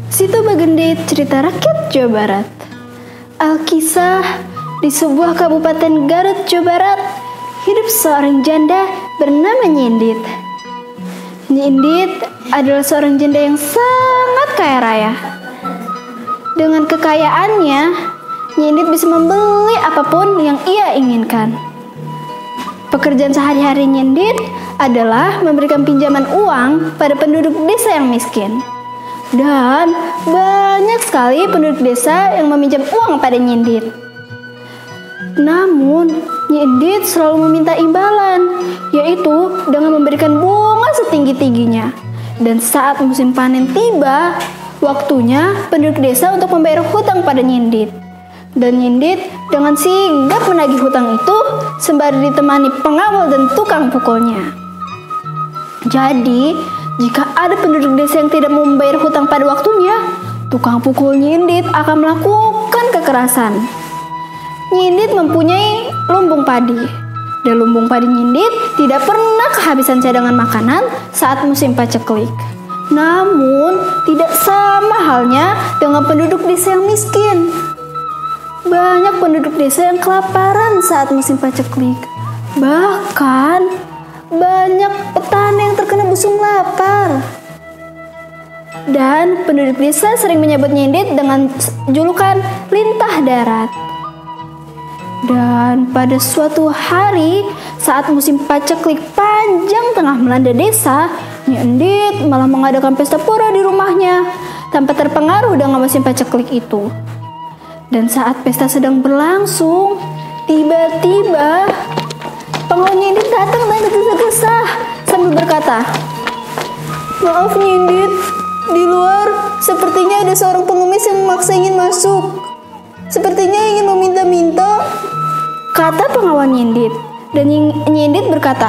Situ Bagendit, cerita rakyat Jawa Barat. Alkisah, di sebuah kabupaten Garut, Jawa Barat, hidup seorang janda bernama Nyindit. Nyindit adalah seorang janda yang sangat kaya raya. Dengan kekayaannya, Nyindit bisa membeli apapun yang ia inginkan. Pekerjaan sehari-hari Nyindit adalah memberikan pinjaman uang pada penduduk desa yang miskin. Dan banyak sekali penduduk desa yang meminjam uang pada Nyindit. Namun, Nyindit selalu meminta imbalan, yaitu dengan memberikan bunga setinggi-tingginya. Dan saat musim panen tiba, waktunya penduduk desa untuk membayar hutang pada Nyindit. Dan Nyindit dengan sigap menagih hutang itu sembari ditemani pengawal dan tukang pukulnya. Jadi, jika ada penduduk desa yang tidak mau membayar hutang pada waktunya, tukang pukul Nyindit akan melakukan kekerasan. Nyindit mempunyai lumbung padi, dan lumbung padi Nyindit tidak pernah kehabisan cadangan makanan saat musim paceklik. Namun, tidak sama halnya dengan penduduk desa yang miskin. Banyak penduduk desa yang kelaparan saat musim paceklik. Bahkan, banyak petani yang terkena busung lapar. Dan penduduk desa sering menyebut Nyindit dengan julukan Lintah Darat. Dan pada suatu hari, saat musim paceklik panjang tengah melanda desa, Nyindit malah mengadakan pesta pora di rumahnya tanpa terpengaruh dengan musim paceklik itu. Dan saat pesta sedang berlangsung, tiba-tiba pengawal Nyindit datang dan tergesa-gesa sambil berkata, "Maaf Nyindit, di luar sepertinya ada seorang pengemis yang memaksa ingin masuk. Sepertinya ingin meminta-minta," kata pengawal Nyindit. Dan Nyindit berkata,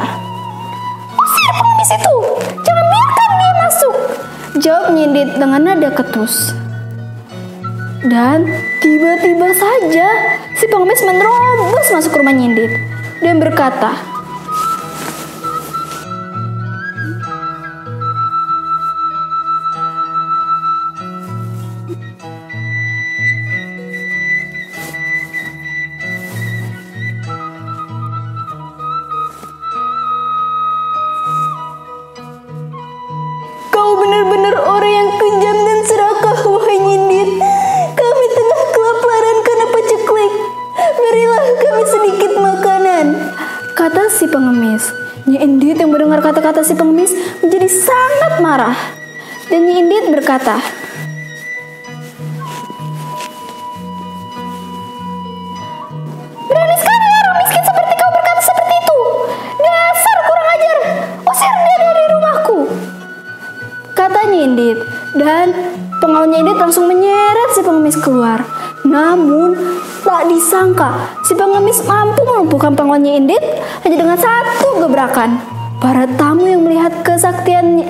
"Usir pengemis itu, jangan biarkan dia masuk," jawab Nyindit dengan nada ketus. Dan tiba-tiba saja si pengemis menerobos masuk ke rumah Nyindit dan berkata, "Kau benar-benar orang yang kejam dan serakah, wahai Nyindit. Kami tengah kelaparan karena paceklik. Berilah kami sedikit makanan," kata si pengemis. Nyindit yang mendengar kata-kata si pengemis menjadi sangat marah. Dan Nyindit berkata, "Berani sekali orang miskin seperti kau berkata seperti itu. Dasar kurang ajar, usir dia dari rumahku," kata Nyindit. Dan pengawal Nyindit langsung menyeret si pengemis keluar. Namun, tak disangka si pengemis mampu melumpuhkan pengawal Nyindit hanya dengan satu gebrakan. Para tamu yang melihat kesaktian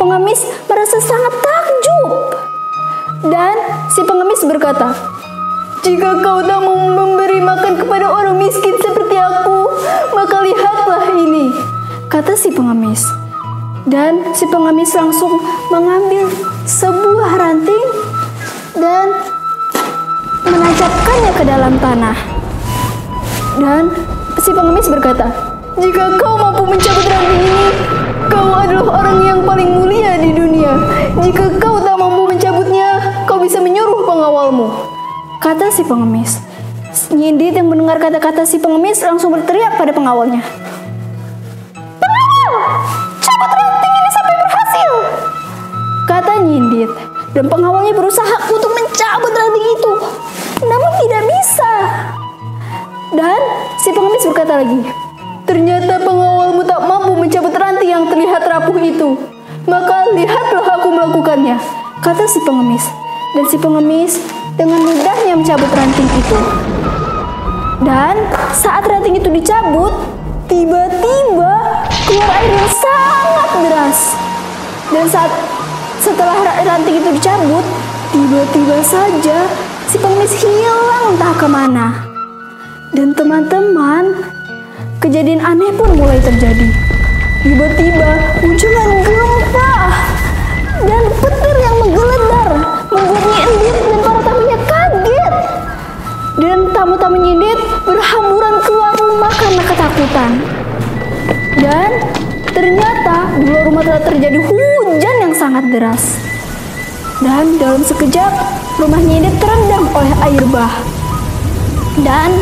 pengemis merasa sangat takjub. Dan si pengemis berkata, "Jika kau tak mau memberi makan kepada orang miskin seperti aku, maka lihatlah ini," kata si pengemis. Dan si pengemis langsung mengambil sebuah ranting dan menancapkannya ke dalam tanah. Dan si pengemis berkata, "Jika kau mampu mencabut ranting ini, kau adalah orang yang paling mulia di dunia. Jika kau tak mampu mencabutnya, kau bisa menyuruh pengawalmu," kata si pengemis. Nyindit yang mendengar kata-kata si pengemis langsung berteriak pada pengawalnya, "Pengawal, cabut ranting ini sampai berhasil," kata Nyindit. Dan pengawalnya berusaha untuk mencabut ranting itu, namun tidak bisa. Dan si pengemis berkata lagi, "Ternyata pengawalmu tak mampu mencabut ranting yang terlihat rapuh itu. Maka lihatlah aku melakukannya," kata si pengemis. Dan si pengemis dengan mudahnya mencabut ranting itu. Dan saat ranting itu dicabut, tiba-tiba keluar air yang sangat deras. Dan setelah ranting itu dicabut, tiba-tiba saja si pengemis hilang entah kemana. Dan teman-teman, kejadian aneh pun mulai terjadi. Tiba-tiba guncangan gempa dan petir yang menggelegar sangat deras. Dan dalam sekejap, rumah Nyindet terendam oleh air bah. Dan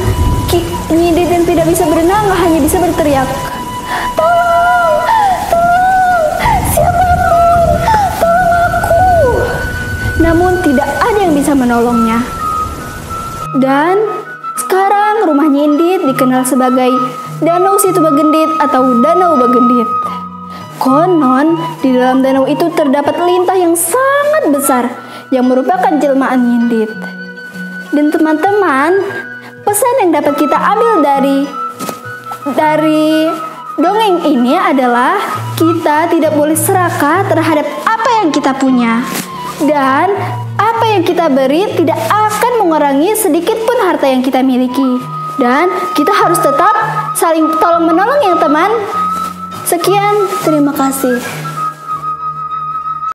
Nyindet yang tidak bisa berenang hanya bisa berteriak, "Tolong! Tolong! Siapapun! Tolong aku!" Namun tidak ada yang bisa menolongnya. Dan sekarang rumah Nyindet dikenal sebagai Danau Situ Bagendit atau Danau Bagendit. Konon, di dalam danau itu terdapat lintah yang sangat besar yang merupakan jelmaan Nyindet. Dan teman-teman, pesan yang dapat kita ambil dari dongeng ini adalah kita tidak boleh serakah terhadap apa yang kita punya. Dan apa yang kita beri tidak akan mengurangi sedikit pun harta yang kita miliki. Dan kita harus tetap saling tolong menolong ya teman. Sekian, terima kasih.